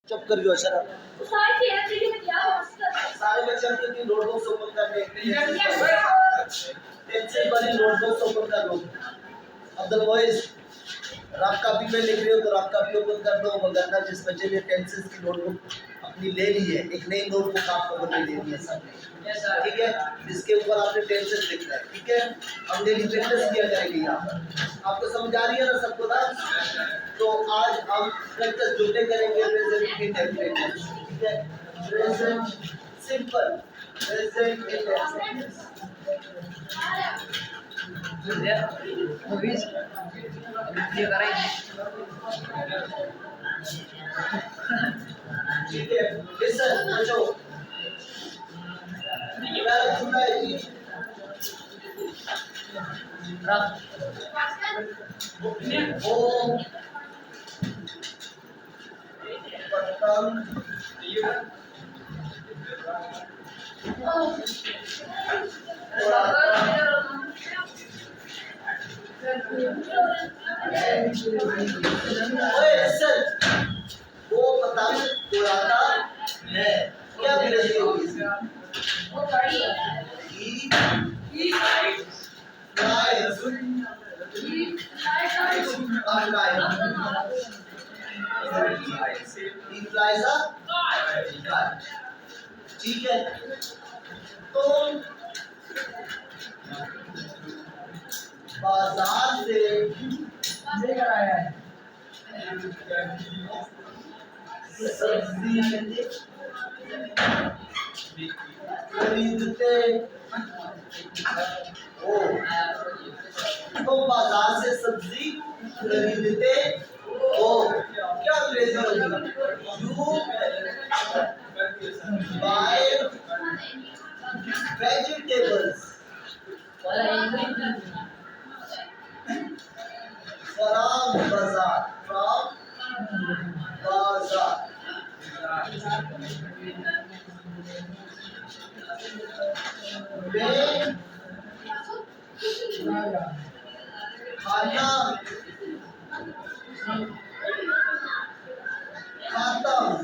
चुप कर गयो शराब सारे बच्चे अपनी नोटबुक्स ओपन कर ले टेंशन वाली नोटबुक्स ओपन कर लो अदरवाइज रफ कॉपी में लिख रहे हो तो रफ कॉपी ओपन कर दो वगैरह जिस बच्चे ने टेंसेस की नोटबुक अपनी ले ली है एक नई नोटबुक आपको बना लेनी है सबने ठीक है जिसके ऊपर आपने टेंसेस लिखना है ठीक है हम डेली प्रैक्टिस किया जाएगी यहाँ पर आपको समझ आ रही है ना सबको ना तो आज हम प्रैक्टिस जुड़े करेंगे प्रेजेंट इंडेफिनिट ठीक है present simple present indefinite movies ये करेंगे ठीक है लिसन बच्चों पहला जुमला है जी ओ पतंग ओए लिसन वो पतंग उड़ाता है क्या अंग्रेजी होगी इसकी वो गाड़ी है He flies. He flies a kite. ठीक है तो बाजार से लेकर आया है सब्जी खरीदते हो तो बाजार से सब्जी खरीदते हो क्या अंग्रेजी होगी यू बाय वेजिटेबल्स फ्रॉम बाजार में खाना खाता हूँ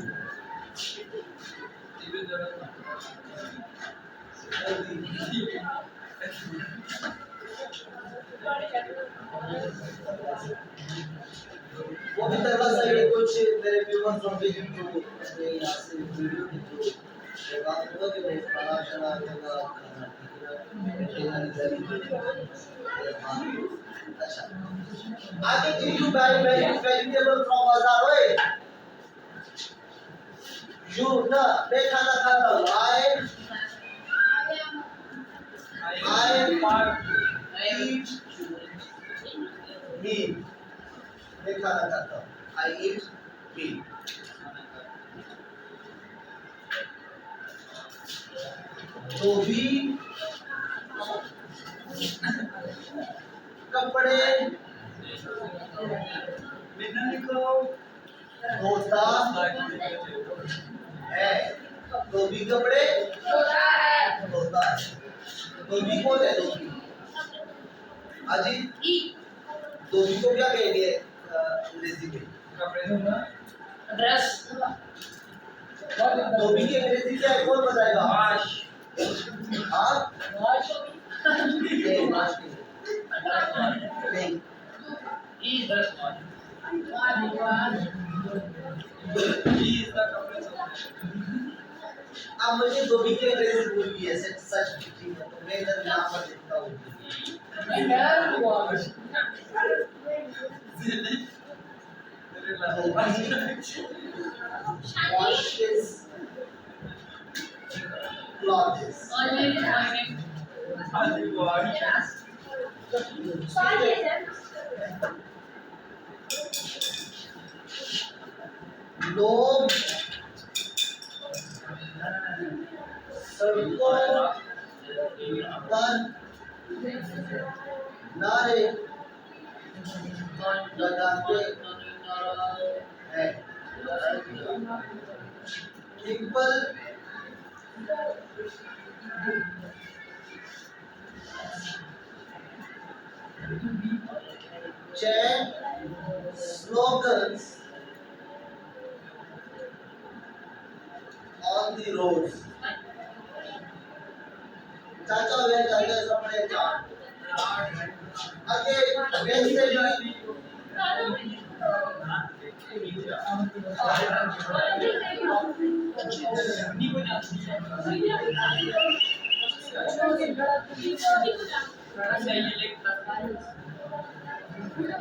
वो भी तरह से ये कुछ मेरे व्यूअर्स और भी जो अपने यहाँ से वीडियो के थ्रू ये बात हुआ कि मैं खाना चला होगा अच्छा आगे did you buy vegetable from बाजार ओए you ना मैं खाना खाता हूँ I eat meat मैं खाना खाता हूँ I eat meat धोबी कपड़े धोता है धोबी कपड़े धोता है धोबी कौन है धोबी हाजी धोबी को क्या कहेंगे अंग्रेजी में ड्रेस धोबी की अंग्रेजी क्या है कौन बताएगा हाँ नहीं माश नहीं अब मुझे धोबी की अंग्रेजी भूल गई है सच सच ठीक है तो मैं इधर यहाँ पर लिखता हूँ washes clothes लोग सड़कों पर नारे लगाते हैं people chant slogans on the roads. चाचा वे चाचा सबने चार. Again, when they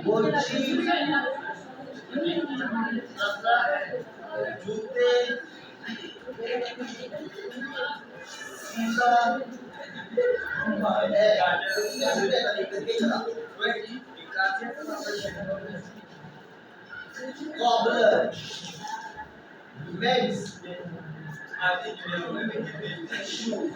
बोलची जूते सीता cobbler men's shoes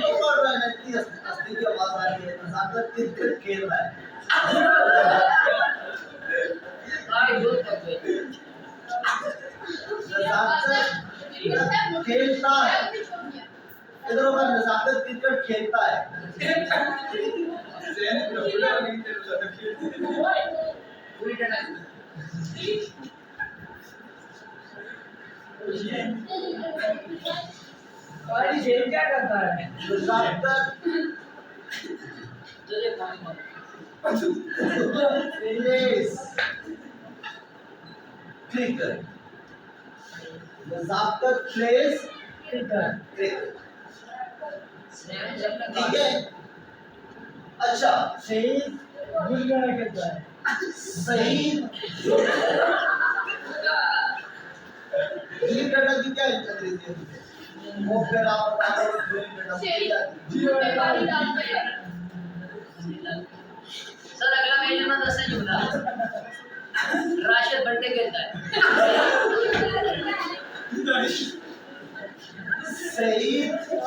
नजाकत की आवाज आ रही है नजाकत क्रिकेट खेल रहा है नजाकत खेलता है इधर उधर नजाकत क्रिकेट खेलता है और ये क्या करता है? नजाकत प्लेस क्रिकेट नजाकत प्लेस क्रिकेट ठीक है अच्छा शहीद गुलगाना करता है। सही गिली डंडा की क्या अंग्रेजी है वो फिर आप बता दो गिली डंडा सर अगला मेरे में 10 नहीं होता राशिद बंटे कहता है सही प्लेस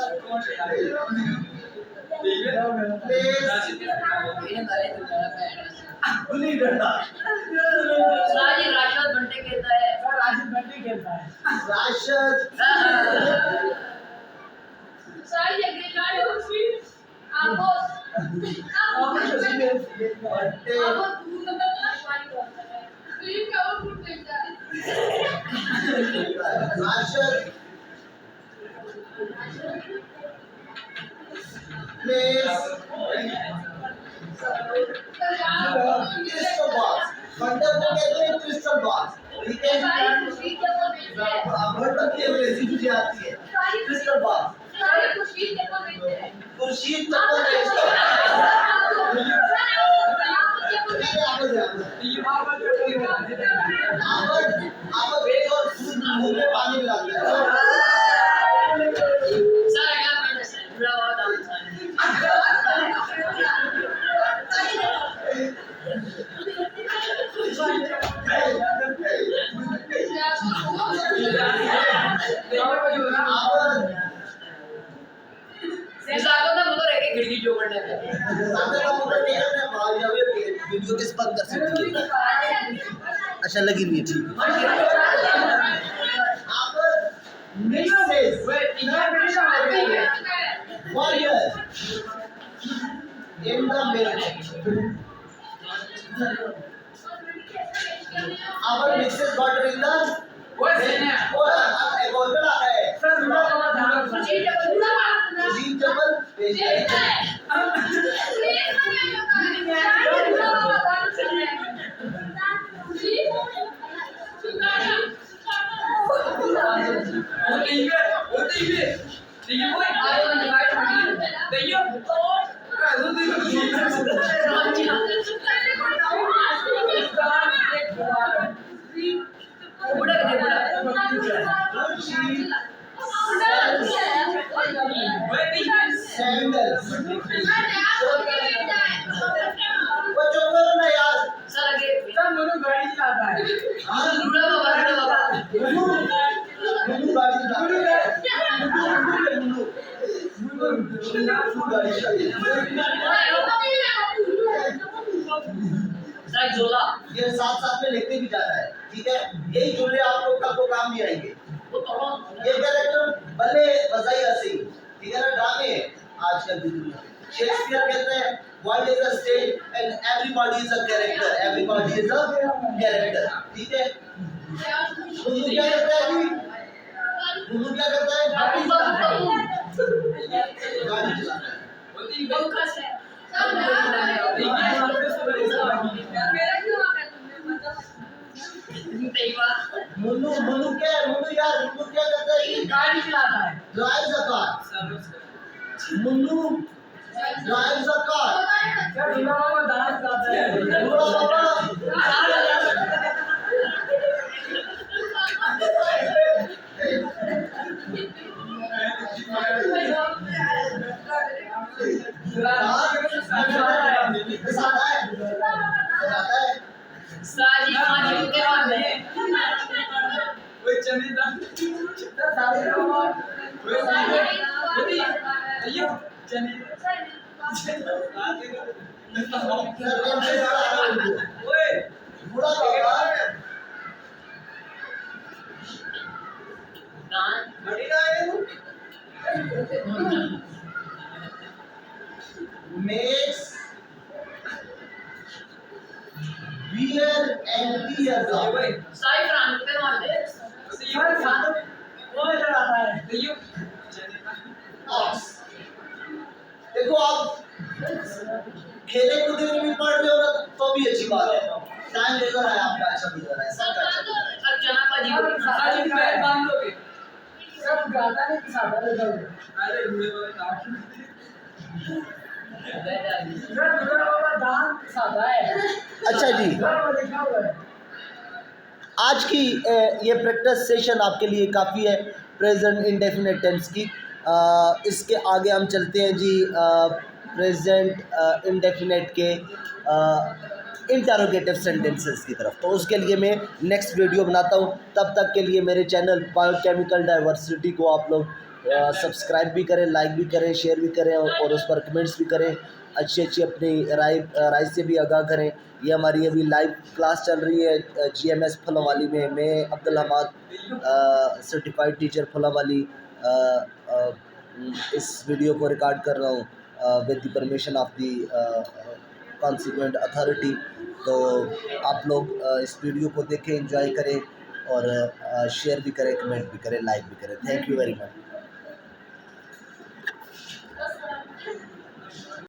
गिली डंडा राशिद बंटे कहता है सर राशिद बंटे कहता है Rashid Sai de agregar eu fiz a voz. बंटे राशिद प्लेस क्रिस्टल बॉक्स बंटे को कहते हैं क्रिस्टल बॉक्स ठीक है अब तक ये अंग्रेजी मुझे आती है क्रिस्टल बॉक्स खुर्शीद चप्पल बेचता आवत एक और मुंह में पानी मिलाता है सर अगला मेरे से जुड़ा हुआ था निजाको ना मुझे एक खिड़की जो करने पे सामने का मोटर नहीं है मैं मार जावे वीडियो किस बंद कर सकती है अच्छा लगी नहीं ठीक अब Mrs warrior in the military our mixes water in the एक और बड़ा है सर जुड़ा हुआ था जी डबल सैंडल्स बच्चों को ना यार सर आगे सर मुझे गाड़ी चलाता है हां जुड़ा हुआ मुन्नू गाड़ी चलाता है मुन्नू गाड़ी चलाता है सर झोला ये साथ साथ में लिखते भी जाता है, ठीक है। यही जुमले आप लोग कल को काम नहीं आएंगे। वो तो ये कैरेक्टर भले बजाई हंसी, ठीक है ना, ड्रामे है आजकल की दुनिया में। शेक्सपियर कहते हैं world is a stage and everybody is a character, everybody is a character, ठीक है। गुल्लू क्या करता है जी? गुल्लू क्या करता है? गाड़ी चलाता है। बंकस है सब मेरा क्यों आ गया तुमने मुन्नू मुन्नू क्या है? मुन्नू यार, मुन्नू क्या करता है जी? गाड़ी चलाता है drives a car. Munnu drives a car. क्या दूल्हा बाबा डांस करता है दूल्हा बाबा साजी माजी के वाले बूढ़ा बाबा makes beer and tears up. Sai France पे मार दे वो चलाता है Ox. देखो आप खेले कूदे में भी पढ़ रहे हो ना तो भी अच्छी बात है। टाइम लेकर है आपका अच्छा गुजर रहा है, सबका अच्छा गुजर रहा है। सर चना भाजी साजी पैर बांध लोगे सब गाता नहीं सादा रहता है। अरे बुढ़े वाले काट सर दूल्हा बाबा दान सादा है। अच्छा जी, घर में लिखा हुआ है। आज की ये प्रैक्टिस सेशन आपके लिए काफ़ी है प्रेजेंट इंडेफिनेट टेंस की। इसके आगे हम चलते हैं जी प्रेजेंट इंडेफिनेट के इंटरोगेटिव सेंटेंसेस की तरफ। तो उसके लिए मैं नेक्स्ट वीडियो बनाता हूँ। तब तक के लिए मेरे चैनल बायोकेमिकल डाइवर्सिटी को आप लोग सब्सक्राइब भी करें, लाइक भी करें, शेयर भी करें और उस पर कमेंट्स भी करें। अच्छी अच्छी अपनी राय से भी आगाह करें। ये हमारी अभी लाइव क्लास चल रही है GMS फुलावाली में। मैं अब्दुल हमाद सर्टिफाइड टीचर फुलावाली इस वीडियो को रिकॉर्ड कर रहा हूँ with the permission of the consequent authority. तो आप लोग इस वीडियो को देखें, एंजॉय करें और शेयर भी करें, कमेंट भी करें, लाइक भी करें। Thank you very much.